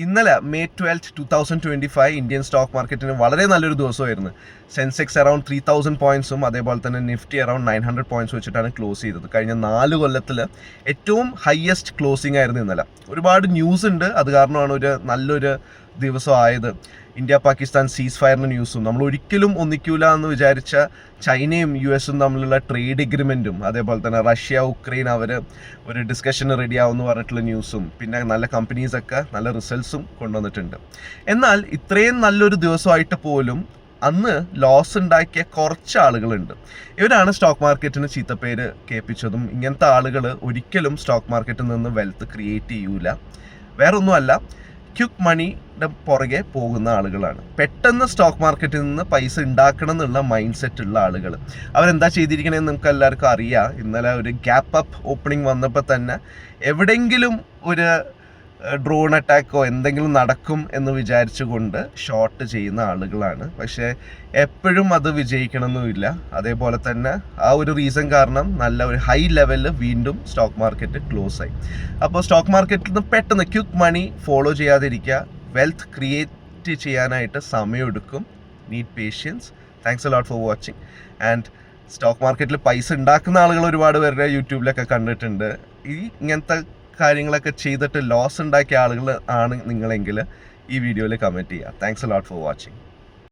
ഇന്നലെ May 12, 2025 Indian stock മാർക്കറ്റിന് വളരെ നല്ലൊരു ദിവസമായിരുന്നു. സെൻസെക്സ് അറൌണ്ട് 3000 പോയിന്റ്സും അതേപോലെ തന്നെ നിഫ്റ്റി അറൌണ്ട് 900 പോയിന്റ്സ് വെച്ചിട്ടാണ് ക്ലോസ് ചെയ്തത്. കഴിഞ്ഞ 4 കൊല്ലത്തിൽ ഏറ്റവും ഹയസ്റ്റ് ക്ലോസിംഗ് ആയിരുന്നു ഇന്നലെ. ഒരുപാട് ന്യൂസ് ഉണ്ട്, അത് കാരണമാണ് നല്ലൊരു ദിവസമായത്. ഇന്ത്യ പാകിസ്ഥാൻ സീസ് ഫയറിൻ്റെ ന്യൂസും, നമ്മൾ ഒരിക്കലും ഒന്നിക്കൂല എന്ന് വിചാരിച്ച ചൈനയും US-ഉം തമ്മിലുള്ള ട്രേഡ് എഗ്രിമെൻറ്റും, അതേപോലെ തന്നെ റഷ്യ ഉക്രൈൻ അവർ ഒരു ഡിസ്കഷന് റെഡിയാവുമെന്ന് പറഞ്ഞിട്ടുള്ള ന്യൂസും, പിന്നെ നല്ല കമ്പനീസൊക്കെ നല്ല റിസൾട്ട്സും കൊണ്ടുവന്നിട്ടുണ്ട്. എന്നാൽ ഇത്രയും നല്ലൊരു ദിവസമായിട്ട് പോലും അന്ന് ലോസ് ഉണ്ടാക്കിയ കുറച്ച് ആളുകളുണ്ട്. ഇവരാണ് സ്റ്റോക്ക് മാർക്കറ്റിന് ചീത്തപ്പേര് കേൾപ്പിച്ചതും. ഇങ്ങനത്തെ ആളുകൾ ഒരിക്കലും സ്റ്റോക്ക് മാർക്കറ്റിൽ നിന്ന് വെൽത്ത് ക്രിയേറ്റ് ചെയ്യൂല. വേറൊന്നുമല്ല, ക്വിക്ക് മണിയുടെ പുറകെ പോകുന്ന ആളുകളാണ്. പെട്ടെന്ന് സ്റ്റോക്ക് മാർക്കറ്റിൽ നിന്ന് പൈസ ഉണ്ടാക്കണം എന്നുള്ള മൈൻഡ് സെറ്റ് ഉള്ള ആളുകൾ. അവരെന്താ ചെയ്തിരിക്കണമെന്ന് നമുക്ക് എല്ലാവർക്കും അറിയാം. ഇന്നലെ ഒരു ഗ്യാപ്പ് അപ്പ് ഓപ്പണിംഗ് വന്നപ്പോൾ തന്നെ എവിടെയെങ്കിലും ഒരു ഡ്രോൺ അറ്റാക്കോ എന്തെങ്കിലും നടക്കും എന്ന് വിചാരിച്ചുകൊണ്ട് ഷോർട്ട് ചെയ്യുന്ന ആളുകളാണ്. പക്ഷേ എപ്പോഴും അത് വിജയിക്കണമെന്നുമില്ല. അതേപോലെ തന്നെ ആ ഒരു റീസൺ കാരണം നല്ല ഒരു ഹൈ ലെവലിൽ വീണ്ടും സ്റ്റോക്ക് മാർക്കറ്റ് ക്ലോസ് ആയി. അപ്പോൾ സ്റ്റോക്ക് മാർക്കറ്റിൽ നിന്ന് പെട്ടെന്ന് ക്വിക്ക് മണി ഫോളോ ചെയ്യാതിരിക്കുക. വെൽത്ത് ക്രിയേറ്റ് ചെയ്യാനായിട്ട് സമയമെടുക്കും. Need patience. Thanks a lot for watching. And stock മാർക്കറ്റിൽ പൈസ ഉണ്ടാക്കുന്ന ആളുകൾ ഒരുപാട് പേരുടെ യൂട്യൂബിലൊക്കെ കണ്ടിട്ടുണ്ട്. ഇങ്ങനത്തെ കാര്യങ്ങളൊക്കെ ചെയ്തിട്ട് ലോസ് ഉണ്ടാക്കിയ ആളുകൾ ആണ് നിങ്ങളെങ്കിൽ ഈ വീഡിയോയിൽ കമൻറ്റ് ചെയ്യുക. Thanks a lot for watching.